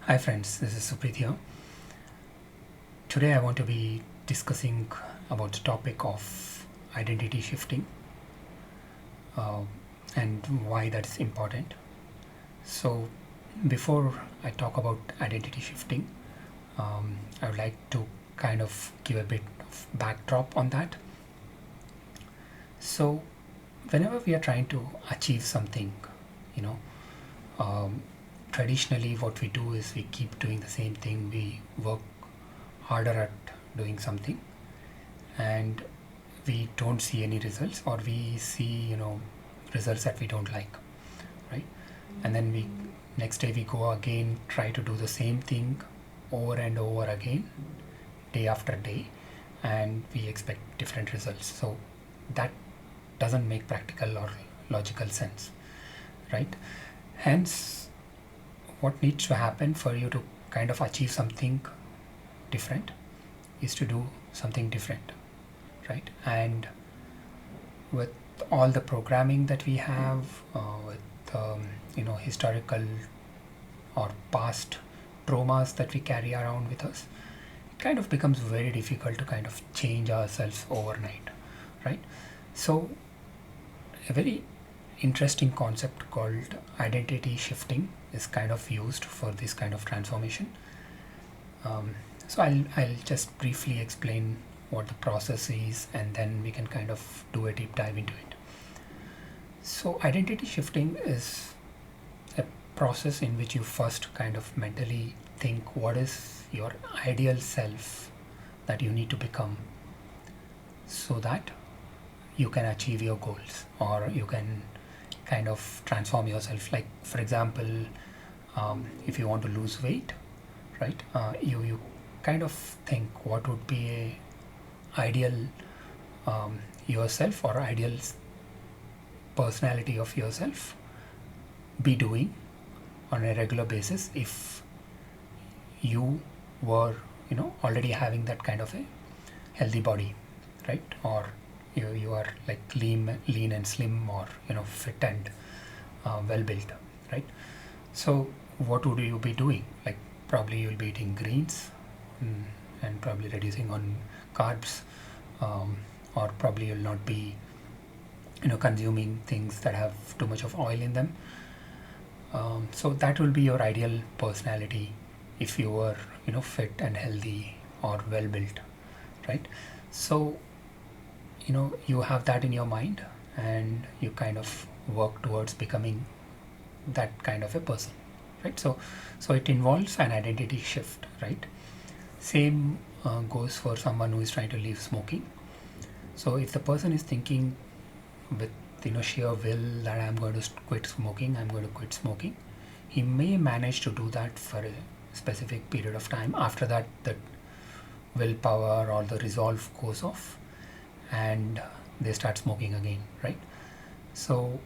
Hi friends, this is Supreet here. Today I want to be discussing about the topic of identity shifting uh, and why that is important. So before I talk about identity shifting, I would like to kind of give a bit of backdrop on that. So whenever we are trying to achieve something, you know, um, traditionally what we do is we keep doing the same thing. We work harder at doing something and we don't see any results, or we see results that we don't like, right? And then we next day we go again, try to do the same thing over and over again, day after day, and we expect different results. So that doesn't make practical or logical sense, right? Hence, what needs to happen for you to kind of achieve something different is to do something different, right? And with all the programming that we have, with historical or past traumas that we carry around with us, it kind of becomes very difficult to kind of change ourselves overnight, right? So a very interesting concept called identity shifting is kind of used for this kind of transformation. um, so I'll just briefly explain what the process is, and then we can kind of do a deep dive into it. So identity shifting is a process in which you first kind of mentally think what is your ideal self that you need to become, so that you can achieve your goals, or you can kind of transform yourself. Like for example, if you want to lose weight, right? You kind of think what would be a ideal yourself, or ideal personality of yourself be doing on a regular basis if you were already having that kind of a healthy body, right? Or you are like lean and slim, or fit and well built, right? So what would you be doing? Like probably you'll be eating greens, mm, and probably reducing on carbs, or probably you'll not be consuming things that have too much of oil in them. So that will be your ideal personality if you were fit and healthy or well built, right? So you have that in your mind, and you kind of work towards becoming that kind of a person, right? So it involves an identity shift, right? Same goes for someone who is trying to leave smoking. So if the person is thinking with sheer will that I'm going to quit smoking, I'm going to quit smoking, he may manage to do that for a specific period of time. After that, the willpower or the resolve goes off, and they start smoking again, right? So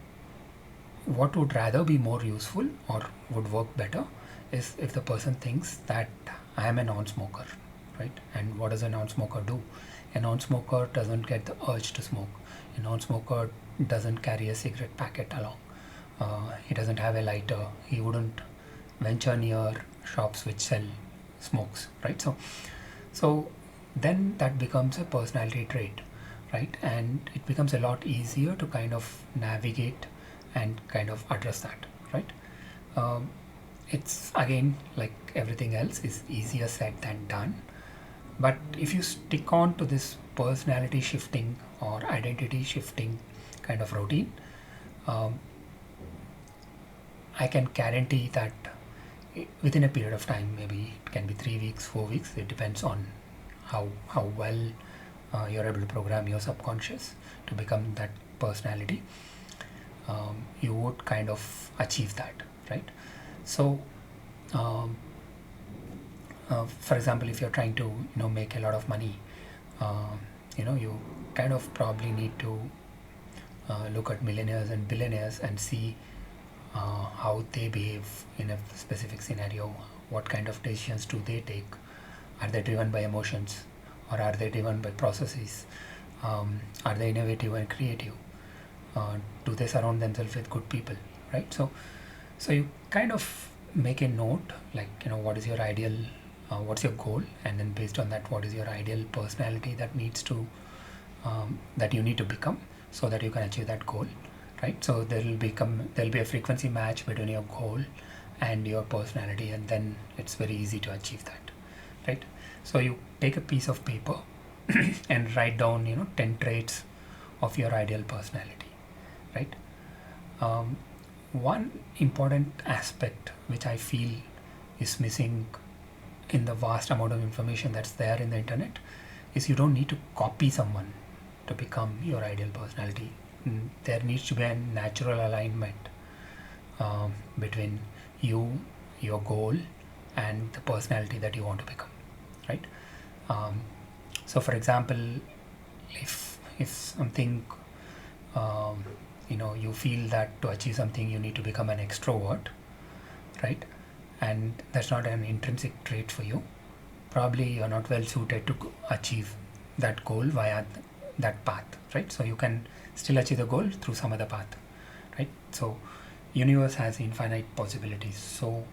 what would rather be more useful or would work better is if the person thinks that I am a non-smoker, right? And what does a non-smoker do? A non-smoker doesn't get the urge to smoke. A non-smoker doesn't carry a cigarette packet along. He doesn't have a lighter. He wouldn't venture near shops which sell smokes, right? So then that becomes a personality trait, right? And it becomes a lot easier to kind of navigate and kind of address that, right? Um, it's again like everything else is easier said than done. But if you stick on to this personality shifting or identity shifting kind of routine, um, I can guarantee that within a period of time, maybe it can be 3 weeks, 4 weeks, it depends on how well you're able to program your subconscious to become that personality. You would kind of achieve that, right? So um, for example, if you're trying to make a lot of money, you kind of probably need to look at millionaires and billionaires and see how they behave in a specific scenario. What kind of decisions do they take? Are they driven by emotions, or are they driven by processes? Are they innovative and creative? Do they surround themselves with good people, right? So you kind of make a note, like, what is your ideal, what's your goal, and then based on that, what is your ideal personality that needs to that you need to become so that you can achieve that goal, right? So there'll be a frequency match between your goal and your personality, and then it's very easy to achieve that, right? So you take a piece of paper and write down 10 traits of your ideal personality, right? One important aspect which I feel is missing in the vast amount of information that's there in the internet is you don't need to copy someone to become your ideal personality. There needs to be a natural alignment between you, your goal, and the personality that you want to become, right? So for example, if something you feel that to achieve something you need to become an extrovert, right? And that's not an intrinsic trait for you. Probably you're not well suited to achieve that goal via that path, right? So you can still achieve the goal through some other path, right? So universe has infinite possibilities. So,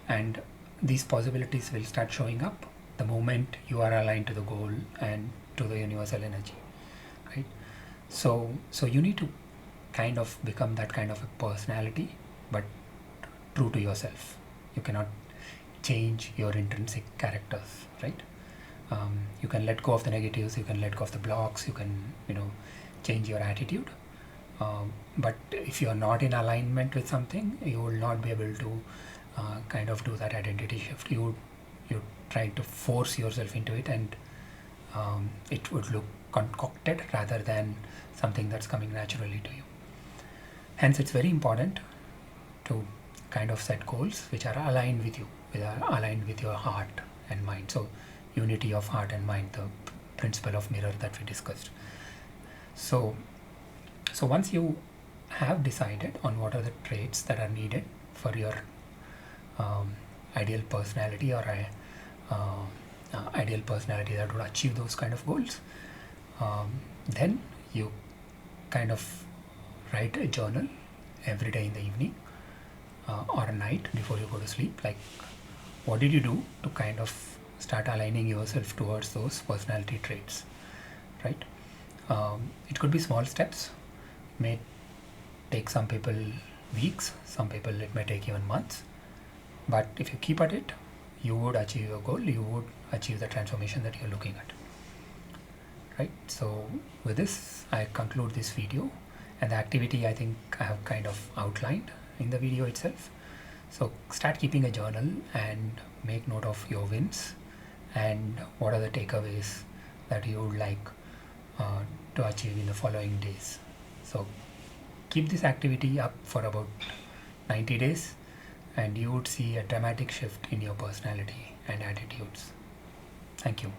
and these possibilities will start showing up the moment you are aligned to the goal and to the universal energy, right? So you need to kind of become that kind of a personality, but true to yourself. You cannot change your intrinsic characters, right? You can let go of the negatives, you can let go of the blocks, you can change your attitude, but if you are not in alignment with something, you will not be able to kind of do that identity shift. You try to force yourself into it, and it would look concocted rather than something that's coming naturally to you. Hence it's very important to kind of set goals which are aligned with you, which are aligned with your heart and mind. So unity of heart and mind, the principle of mirror that we discussed. So once you have decided on what are the traits that are needed for your ideal personality, or ideal personality that would achieve those kind of goals, then you kind of write a journal every day in the evening or night before you go to sleep, like what did you do to kind of start aligning yourself towards those personality traits, right? It could be small steps. It may take some people weeks, some people it may take even months, but if you keep at it, you would achieve your goal, you would achieve the transformation that you're looking at, right? So with this I conclude this video, and the activity I think I have kind of outlined in the video itself. So start keeping a journal and make note of your wins and what are the takeaways that you would like to achieve in the following days. So keep this activity up for about 90 days and you would see a dramatic shift in your personality and attitudes. Thank you.